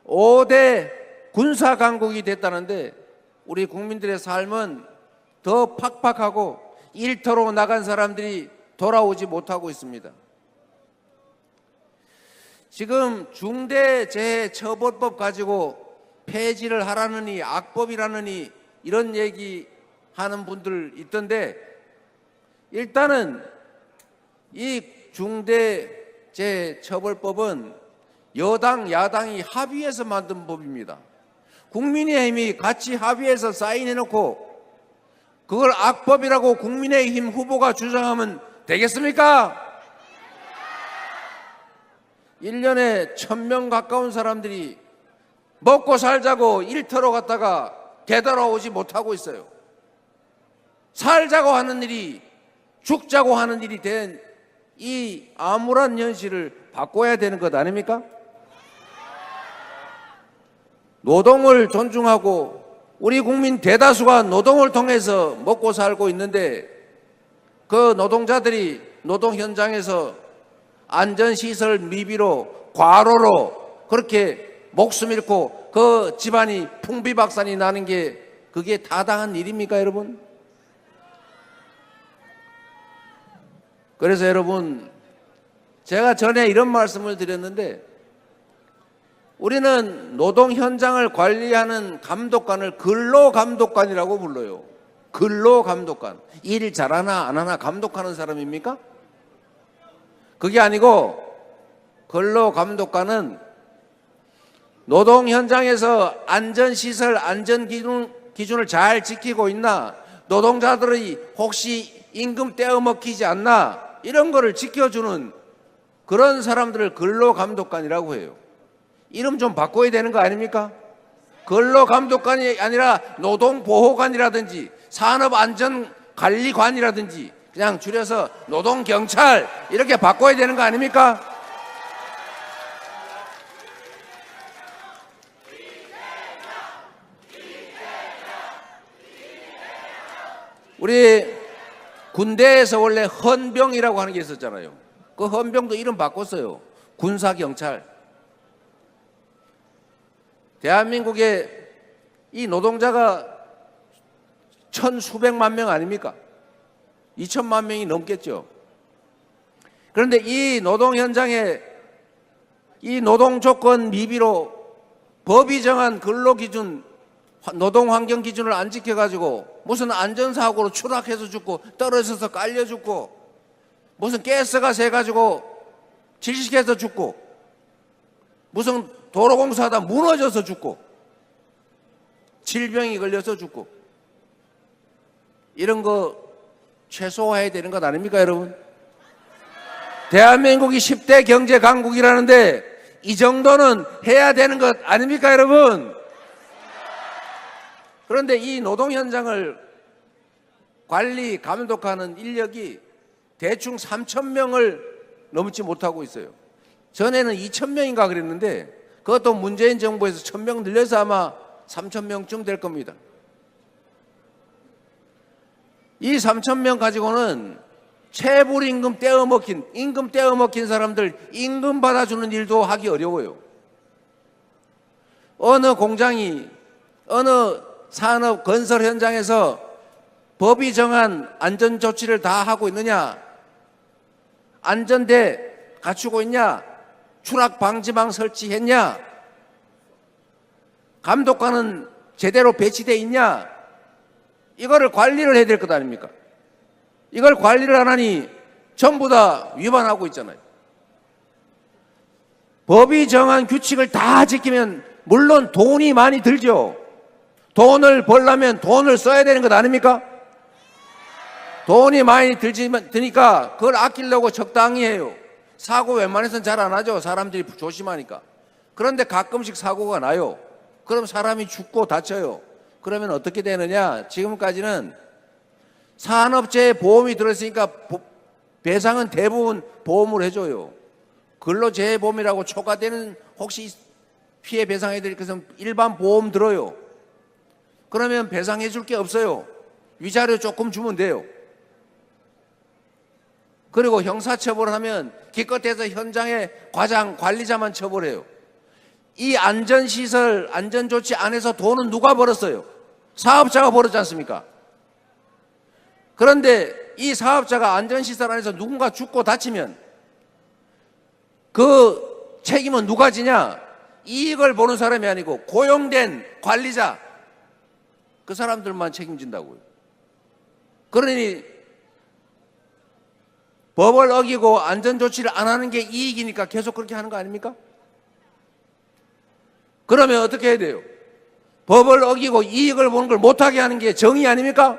5대 군사 강국이 됐다는데 우리 국민들의 삶은 더 팍팍하고 일터로 나간 사람들이 돌아오지 못하고 있습니다. 지금 중대재해처벌법 가지고 폐지를 하라느니 악법이라느니 이런 얘기하는 분들 있던데, 일단은 이 중대재해처벌법은 여당 야당이 합의해서 만든 법입니다. 국민의힘이 같이 합의해서 사인해놓고 그걸 악법이라고 국민의힘 후보가 주장하면 되겠습니까? 1년에 1000명 가까운 사람들이 먹고 살자고 일터로 갔다가 되돌아오지 못하고 있어요. 살자고 하는 일이 죽자고 하는 일이 된 이 암울한 현실을 바꿔야 되는 것 아닙니까? 노동을 존중하고 우리 국민 대다수가 노동을 통해서 먹고 살고 있는데, 그 노동자들이 노동 현장에서 안전시설 미비로 과로로 그렇게 목숨 잃고 그 집안이 풍비박산이 나는 게 그게 타당한 일입니까, 여러분? 그래서 여러분, 제가 전에 이런 말씀을 드렸는데, 우리는 노동 현장을 관리하는 감독관을 근로감독관이라고 불러요. 근로감독관. 일 잘하나 안 하나 감독하는 사람입니까? 그게 아니고, 근로감독관은 노동 현장에서 안전시설, 안전기준을 잘 지키고 있나, 노동자들이 혹시 임금 떼어먹히지 않나, 이런 거를 지켜주는 그런 사람들을 근로감독관이라고 해요. 이름 좀 바꿔야 되는 거 아닙니까? 근로감독관이 아니라 노동보호관이라든지 산업안전관리관이라든지 그냥 줄여서 노동경찰 이렇게 바꿔야 되는 거 아닙니까? 우리 군대에서 원래 헌병이라고 하는 게 있었잖아요. 그 헌병도 이름 바꿨어요. 군사경찰. 대한민국에 이 노동자가 천수백만 명 아닙니까? 2천만 명이 넘겠죠. 그런데 이 노동 현장에 이 노동 조건 미비로 법이 정한 근로기준, 노동환경 기준을 안 지켜가지고 무슨 안전사고로 추락해서 죽고 떨어져서 깔려 죽고 무슨 가스가 새가지고 질식해서 죽고 무슨 도로공사하다 무너져서 죽고 질병이 걸려서 죽고 이런 거 최소화해야 되는 것 아닙니까, 여러분? 대한민국이 10대 경제 강국이라는데 이 정도는 해야 되는 것 아닙니까, 여러분? 그런데 이 노동 현장을 관리, 감독하는 인력이 대충 3,000명을 넘지 못하고 있어요. 전에는 2,000명인가 그랬는데 그것도 문재인 정부에서 1,000명 늘려서 아마 3,000명쯤 될 겁니다. 이 3,000명 가지고는 체불임금 임금 떼어먹힌 사람들 임금 받아주는 일도 하기 어려워요. 어느 공장이, 어느 산업 건설 현장에서 법이 정한 안전조치를 다 하고 있느냐? 안전대 갖추고 있냐? 추락 방지망 설치했냐? 감독관은 제대로 배치되어 있냐? 이거를 관리를 해야 될 것 아닙니까? 이걸 관리를 안 하니 전부 다 위반하고 있잖아요. 법이 정한 규칙을 다 지키면 물론 돈이 많이 들죠. 돈을 벌려면 돈을 써야 되는 것 아닙니까? 돈이 많이 드니까 그걸 아끼려고 적당히 해요. 사고 웬만해서는 잘 안 하죠. 사람들이 조심하니까. 그런데 가끔씩 사고가 나요. 그럼 사람이 죽고 다쳐요. 그러면 어떻게 되느냐? 지금까지는 산업재해 보험이 들어있으니까 배상은 대부분 보험으로 해줘요. 근로재해보험이라고 초과되는 혹시 피해 배상해 드릴 것은 일반 보험 들어요. 그러면 배상해 줄 게 없어요. 위자료 조금 주면 돼요. 그리고 형사처벌을 하면 기껏해서 현장의 과장, 관리자만 처벌해요. 이 안전시설, 안전조치 안에서 돈은 누가 벌었어요? 사업자가 벌었지 않습니까? 그런데 이 사업자가 안전시설 안에서 누군가 죽고 다치면 그 책임은 누가 지냐? 이익을 보는 사람이 아니고 고용된 관리자, 그 사람들만 책임진다고요. 그러니 법을 어기고 안전조치를 안 하는 게 이익이니까 계속 그렇게 하는 거 아닙니까? 그러면 어떻게 해야 돼요? 법을 어기고 이익을 보는 걸 못하게 하는 게 정의 아닙니까?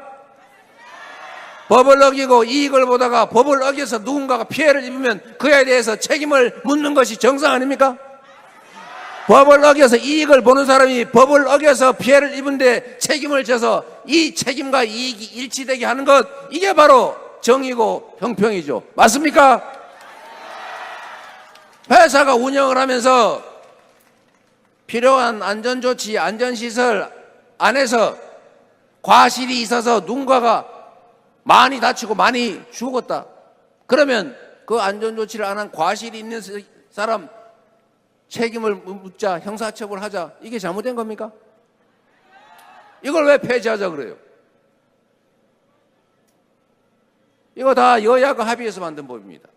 법을 어기고 이익을 보다가 법을 어겨서 누군가가 피해를 입으면 그에 대해서 책임을 묻는 것이 정상 아닙니까? 법을 어겨서 이익을 보는 사람이 법을 어겨서 피해를 입은데 책임을 져서 이 책임과 이익이 일치되게 하는 것, 이게 바로 정의고 형평이죠. 맞습니까? 회사가 운영을 하면서 필요한 안전조치, 안전시설 안에서 과실이 있어서 누군가가 많이 다치고 많이 죽었다. 그러면 그 안전조치를 안 한 과실이 있는 사람 책임을 묻자, 형사처벌하자. 이게 잘못된 겁니까? 이걸 왜 폐지하자 그래요? 이거 다 여야가 합의해서 만든 법입니다.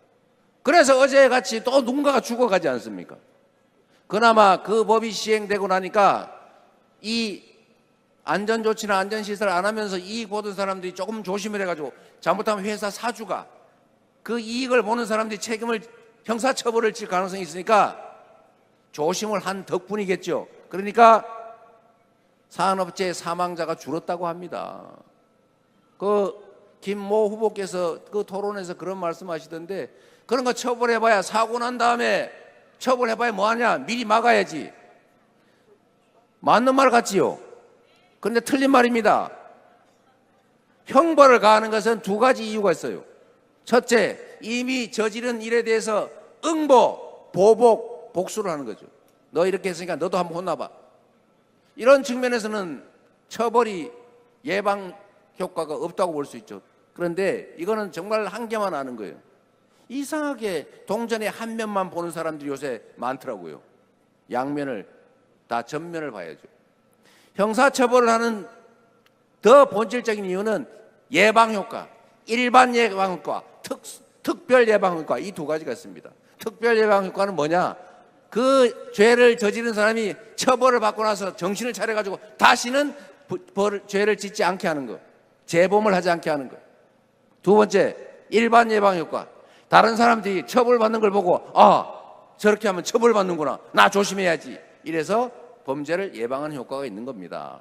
그래서 어제같이 또 누군가가 죽어가지 않습니까? 그나마 그 법이 시행되고 나니까 이 안전조치나 안전시설 안 하면서 이익 보던 사람들이 조금 조심을 해가지고 잘못하면 회사 사주가 그 이익을 보는 사람들이 책임을, 형사처벌을 질 가능성이 있으니까 조심을 한 덕분이겠죠. 그러니까 산업재해 사망자가 줄었다고 합니다. 그 김모 후보께서 그 토론에서 그런 말씀하시던데, 그런 거 처벌해봐야, 사고 난 다음에 처벌해봐야 뭐하냐? 미리 막아야지. 맞는 말 같지요? 그런데 틀린 말입니다. 형벌을 가하는 것은 두 가지 이유가 있어요. 첫째, 이미 저지른 일에 대해서 응보, 보복, 복수를 하는 거죠. 너 이렇게 했으니까 너도 한번 혼나봐. 이런 측면에서는 처벌이 예방 효과가 없다고 볼 수 있죠. 그런데 이거는 정말 한계만 아는 거예요. 이상하게 동전의 한 면만 보는 사람들이 요새 많더라고요. 양면을, 다 전면을 봐야죠. 형사처벌을 하는 더 본질적인 이유는 예방효과, 일반 예방효과, 특별 예방효과, 이 두 가지가 있습니다. 특별 예방효과는 뭐냐? 그 죄를 저지른 사람이 처벌을 받고 나서 정신을 차려가지고 다시는 죄를 짓지 않게 하는 것, 재범을 하지 않게 하는 것. 두 번째, 일반 예방효과. 다른 사람들이 처벌받는 걸 보고, 아, 저렇게 하면 처벌받는구나, 나 조심해야지, 이래서 범죄를 예방하는 효과가 있는 겁니다.